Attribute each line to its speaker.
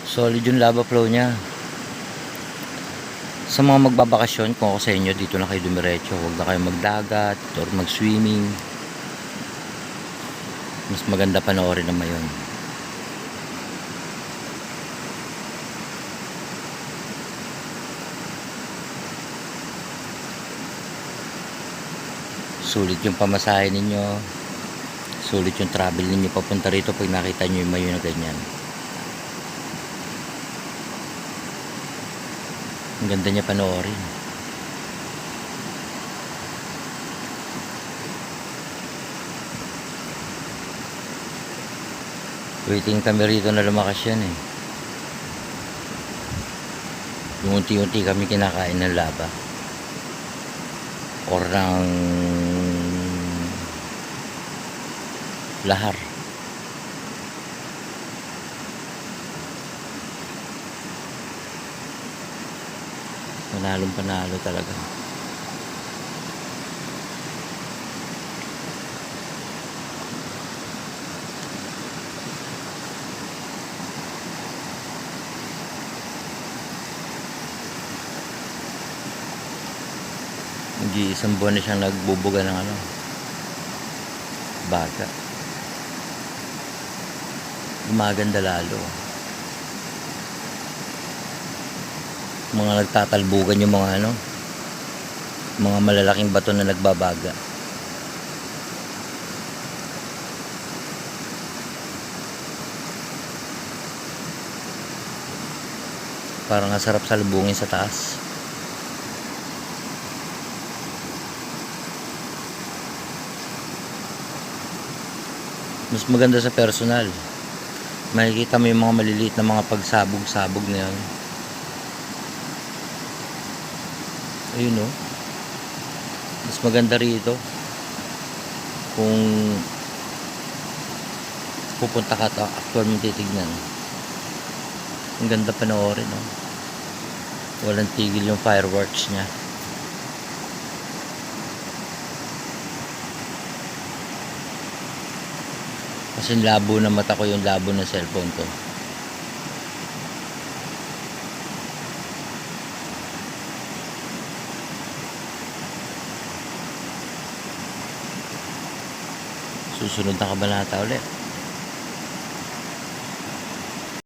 Speaker 1: Solid yung lava flow niya. Sa mga magbabakasyon, kung ako sa inyo, dito na kayo dumiretso. Huwag na kayo magdagat or mag-swimming. Mas maganda panoorin naman yun. Sulit yung pamasahe ninyo, sulit yung travel ninyo papunta rito pag nakita nyo yung mayo na ganyan. Ang ganda niya panoorin. Waiting kami rito na lumakas yan eh. Yung unti-unti kami kinakain ng lava or ng lahar. Panalong panalo talaga. Hindi isang buwan na siyang nagbubuga ng baga. Gumaganda lalo. Mga nagtatalbugan yung mga mga malalaking bato na nagbabaga. Parang ang sarap salubungin sa taas. Mas maganda sa personal. Makikita mo yung mga maliliit na mga pagsabog-sabog na yan. Ayun o. Mas maganda rito kung pupunta ka at actual mong titignan. Ang ganda panoorin o. Walang tigil yung fireworks niya. Kasi labo na mata ko yung labo ng cellphone ko. Susunod na kabanata ulit.